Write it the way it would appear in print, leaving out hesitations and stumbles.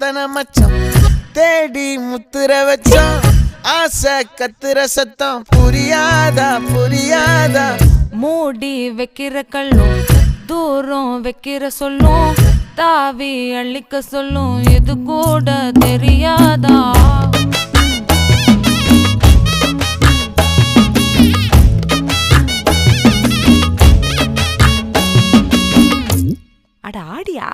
எத்தனை மச்சம் தேடி முத்துற வச்சோம் ஆசை கத்துற சத்தம் புரியாதா புரியாதா மூடி வைக்கிற கல்லும் தூரம் வைக்கிற சொல்லும் தாவி அள்ளிக்க சொல்லும் இது கூட தெரியாதா அட ஆடியா